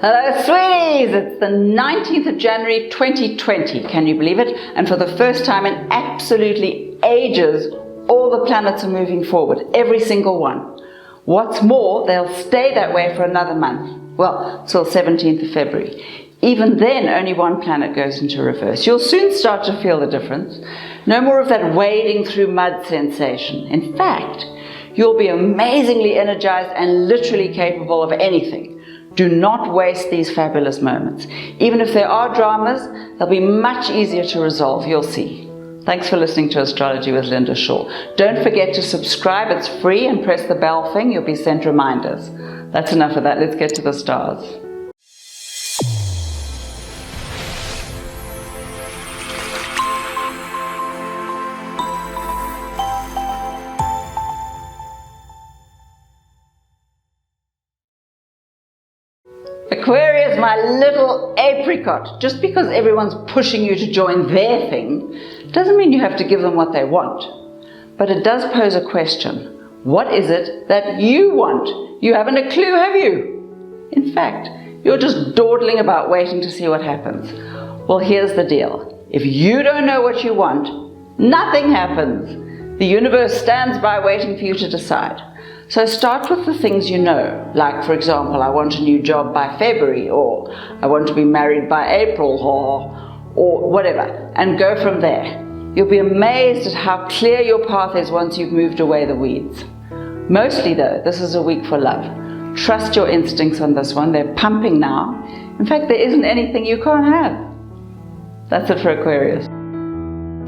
Hello sweeties, it's the 19th of January 2020, can you believe it? And for the first time in absolutely ages, all the planets are moving forward, every single one. What's more, they'll stay that way for another month, well, till 17th of February. Even then, only one planet goes into reverse. You'll soon start to feel the difference. No more of that wading through mud sensation. In fact, you'll be amazingly energized and literally capable of anything. Do not waste these fabulous moments. Even if there are dramas, they'll be much easier to resolve, you'll see. Thanks for listening to Astrology with Linda Shaw. Don't forget to subscribe, it's free, and press the bell thing, you'll be sent reminders. That's enough of that, let's get to the stars. Aquarius, my little apricot, just because everyone's pushing you to join their thing doesn't mean you have to give them what they want. But it does pose a question. What is it that you want? You haven't a clue, have you? In fact, you're just dawdling about waiting to see what happens. Well, here's the deal. If you don't know what you want, nothing happens. The universe stands by waiting for you to decide. So start with the things you know, like for example, I want a new job by February, or I want to be married by April, or whatever, and go from there. You'll be amazed at how clear your path is once you've moved away the weeds. Mostly though, this is a week for love. Trust your instincts on this one, they're pumping now. In fact, there isn't anything you can't have. That's it for Aquarius.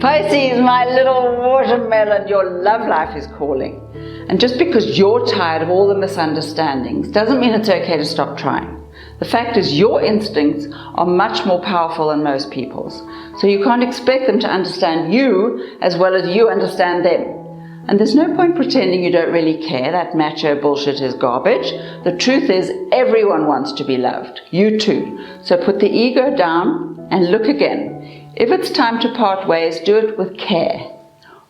Pisces, my little watermelon, your love life is calling. And just because you're tired of all the misunderstandings doesn't mean it's okay to stop trying. The fact is your instincts are much more powerful than most people's. So you can't expect them to understand you as well as you understand them. And there's no point pretending you don't really care. That macho bullshit is garbage. The truth is everyone wants to be loved. You too. So put the ego down and look again. If it's time to part ways, do it with care.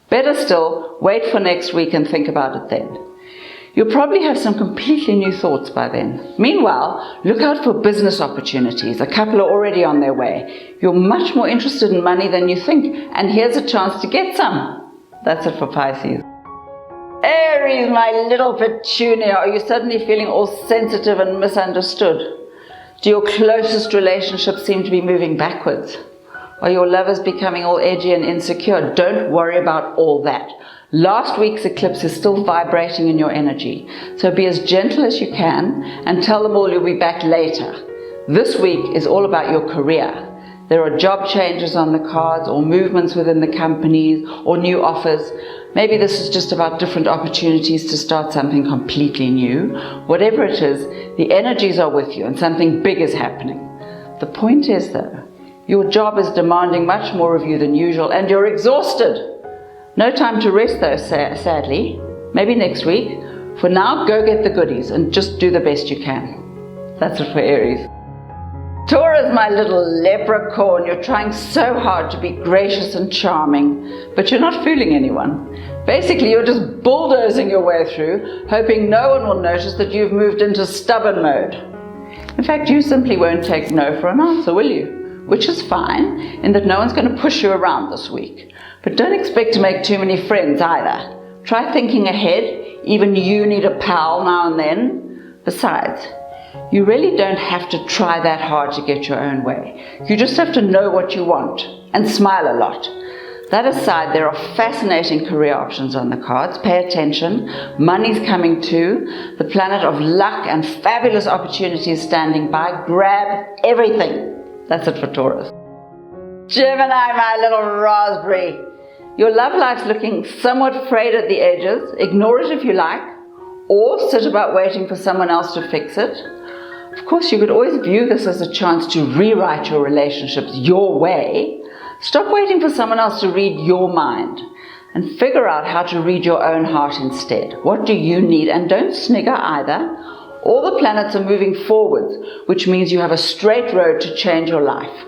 Better still, wait for next week and think about it then. You'll probably have some completely new thoughts by then. Meanwhile, look out for business opportunities. A couple are already on their way. You're much more interested in money than you think, and here's a chance to get some. That's it for Pisces. Aries, my little petunia, are you suddenly feeling all sensitive and misunderstood? Do your closest relationships seem to be moving backwards? Are your lovers becoming all edgy and insecure? Don't worry about all that. Last week's eclipse is still vibrating in your energy, so be as gentle as you can and tell them all you'll be back later. This week is all about your career. There are job changes on the cards, or movements within the companies, or new offers. Maybe this is just about different opportunities to start something completely new. Whatever it is, the energies are with you and something big is happening. The point is though, your job is demanding much more of you than usual and you're exhausted. No time to rest though, sadly. Maybe next week. For now, go get the goodies and just do the best you can. That's it for Aries. Taurus, my little leprechaun, you're trying so hard to be gracious and charming, but you're not fooling anyone. Basically, you're just bulldozing your way through, hoping no one will notice that you've moved into stubborn mode. In fact, you simply won't take no for an answer, will you? Which is fine, in that no one's going to push you around this week. But don't expect to make too many friends either. Try thinking ahead, even you need a pal now and then. Besides, you really don't have to try that hard to get your own way. You just have to know what you want and smile a lot. That aside, there are fascinating career options on the cards. Pay attention. Money's coming too. The planet of luck and fabulous opportunities standing by. Grab everything. That's it for Taurus. Gemini, my little raspberry. Your love life's looking somewhat frayed at the edges. Ignore it if you like, or sit about waiting for someone else to fix it. Of course, you could always view this as a chance to rewrite your relationships your way. Stop waiting for someone else to read your mind and figure out how to read your own heart instead. What do you need? And don't snigger either. All the planets are moving forwards, which means you have a straight road to change your life.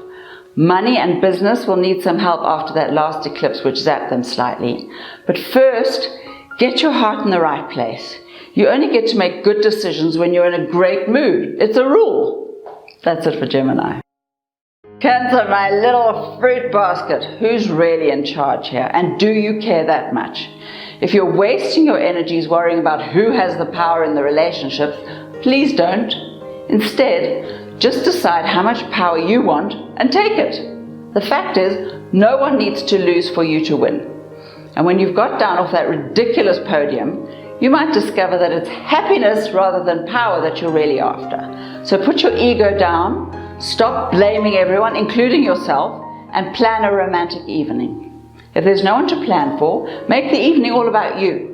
Money and business will need some help after that last eclipse, which zapped them slightly. But first, get your heart in the right place. You only get to make good decisions when you're in a great mood. It's a rule. That's it for Gemini. Cancer, my little fruit basket. Who's really in charge here? And do you care that much? If you're wasting your energies worrying about who has the power in the relationships, please don't. Instead, just decide how much power you want and take it. The fact is, no one needs to lose for you to win. And when you've got down off that ridiculous podium, you might discover that it's happiness rather than power that you're really after. So put your ego down, stop blaming everyone, including yourself, and plan a romantic evening. If there's no one to plan for, make the evening all about you.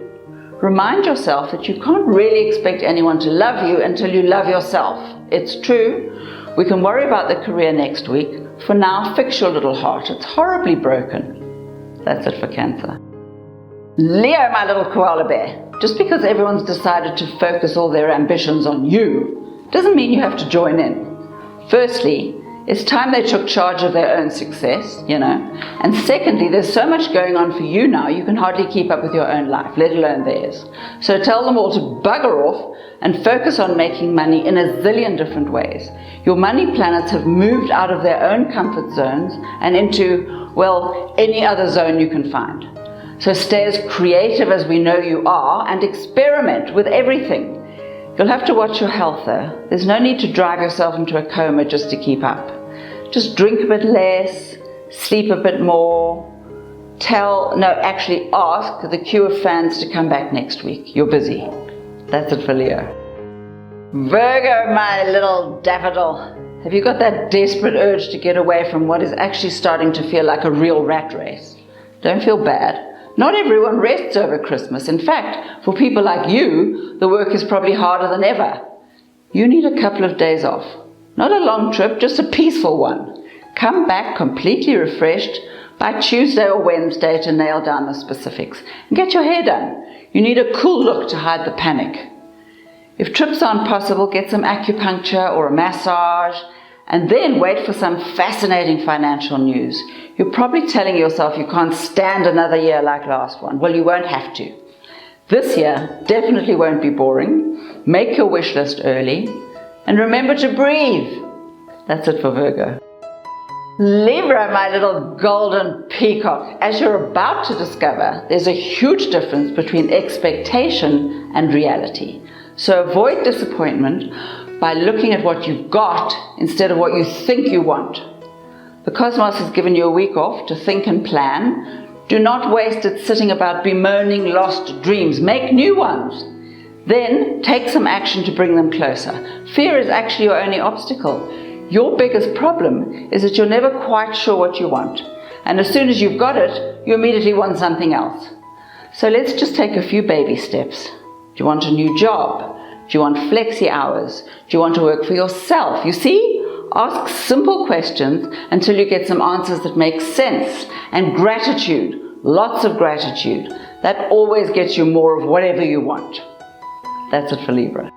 Remind yourself that you can't really expect anyone to love you until you love yourself. It's true. We can worry about the career next week. For now, fix your little heart. It's horribly broken. That's it for Cancer. Leo, my little koala bear. Just because everyone's decided to focus all their ambitions on you, doesn't mean you have to join in. Firstly, it's time they took charge of their own success, And secondly, there's so much going on for you now, you can hardly keep up with your own life, let alone theirs. So tell them all to bugger off and focus on making money in a zillion different ways. Your money planets have moved out of their own comfort zones and into, well, any other zone you can find. So stay as creative as we know you are and experiment with everything. You'll have to watch your health though. There's no need to drive yourself into a coma just to keep up. Just drink a bit less, sleep a bit more, ask the queue of fans to come back next week. You're busy. That's it for Leo. Virgo, my little daffodil. Have you got that desperate urge to get away from what is actually starting to feel like a real rat race? Don't feel bad. Not everyone rests over Christmas. In fact, for people like you, the work is probably harder than ever. You need a couple of days off. Not a long trip, just a peaceful one. Come back completely refreshed by Tuesday or Wednesday to nail down the specifics. And get your hair done. You need a cool look to hide the panic. If trips aren't possible, get some acupuncture or a massage, and then wait for some fascinating financial news. You're probably telling yourself you can't stand another year like last one. Well, you won't have to. This year definitely won't be boring. Make your wish list early. And remember to breathe. That's it for Virgo. Libra, my little golden peacock. As you're about to discover, there's a huge difference between expectation and reality. So avoid disappointment by looking at what you've got instead of what you think you want. The cosmos has given you a week off to think and plan. Do not waste it sitting about bemoaning lost dreams. Make new ones. Then take some action to bring them closer. Fear is actually your only obstacle. Your biggest problem is that you're never quite sure what you want. And as soon as you've got it, you immediately want something else. So let's just take a few baby steps. Do you want a new job? Do you want flexi hours? Do you want to work for yourself? You see? Ask simple questions until you get some answers that make sense. And gratitude, lots of gratitude. That always gets you more of whatever you want. That's it for Libra.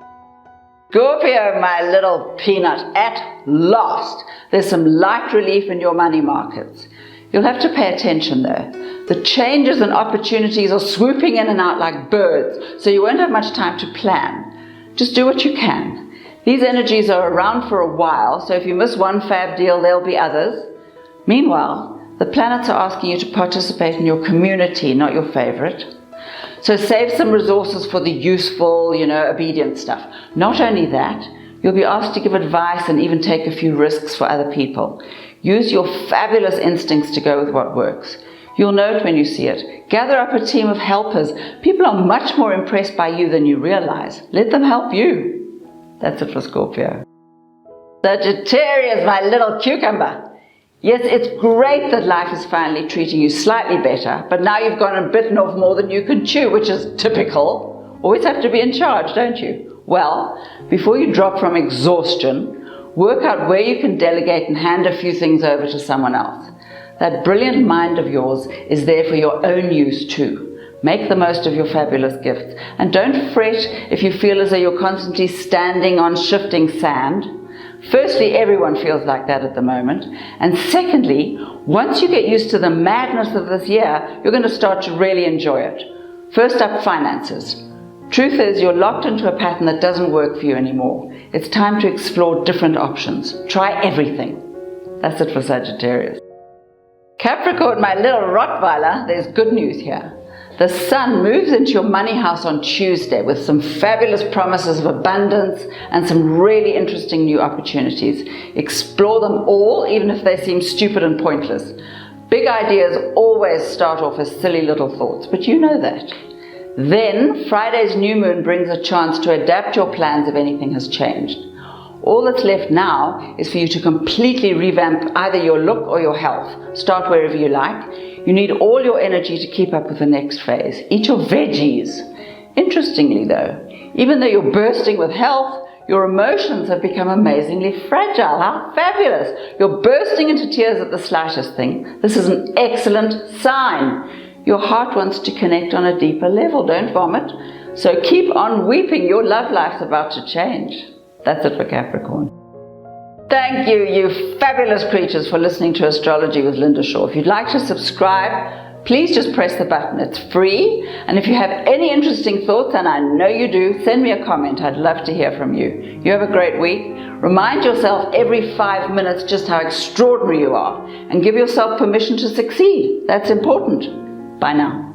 Scorpio, my little peanut, at last, there's some light relief in your money markets. You'll have to pay attention though. The changes and opportunities are swooping in and out like birds, so you won't have much time to plan. Just do what you can. These energies are around for a while, so if you miss one fab deal, there'll be others. Meanwhile, the planets are asking you to participate in your community, not your favorite. So save some resources for the useful, obedient stuff. Not only that, you'll be asked to give advice and even take a few risks for other people. Use your fabulous instincts to go with what works. You'll know it when you see it. Gather up a team of helpers. People are much more impressed by you than you realize. Let them help you. That's it for Scorpio. Sagittarius, my little cucumber. Yes, it's great that life is finally treating you slightly better, but now you've gone and bitten off more than you can chew, which is typical. Always have to be in charge, don't you? Well, before you drop from exhaustion, work out where you can delegate and hand a few things over to someone else. That brilliant mind of yours is there for your own use too. Make the most of your fabulous gifts, and don't fret if you feel as though you're constantly standing on shifting sand. Firstly, everyone feels like that at the moment. And secondly, once you get used to the madness of this year, you're going to start to really enjoy it. First up, finances. Truth is, you're locked into a pattern that doesn't work for you anymore. It's time to explore different options. Try everything. That's it for Sagittarius. Capricorn, my little Rottweiler, there's good news here. The sun moves into your money house on Tuesday with some fabulous promises of abundance and some really interesting new opportunities. Explore them all, even if they seem stupid and pointless. Big ideas always start off as silly little thoughts, but you know that. Then, Friday's new moon brings a chance to adapt your plans if anything has changed. All that's left now is for you to completely revamp either your look or your health. Start wherever you like. You need all your energy to keep up with the next phase. Eat your veggies. Interestingly though, even though you're bursting with health, your emotions have become amazingly fragile. How fabulous! You're bursting into tears at the slightest thing. This is an excellent sign. Your heart wants to connect on a deeper level. Don't vomit. So keep on weeping. Your love life's about to change. That's it for Capricorn. Thank you, you fabulous creatures, for listening to Astrology with Linda Shaw. If you'd like to subscribe, please just press the button. It's free. And if you have any interesting thoughts, and I know you do, send me a comment. I'd love to hear from you. You have a great week. Remind yourself every 5 minutes just how extraordinary you are, and give yourself permission to succeed. That's important. Bye now.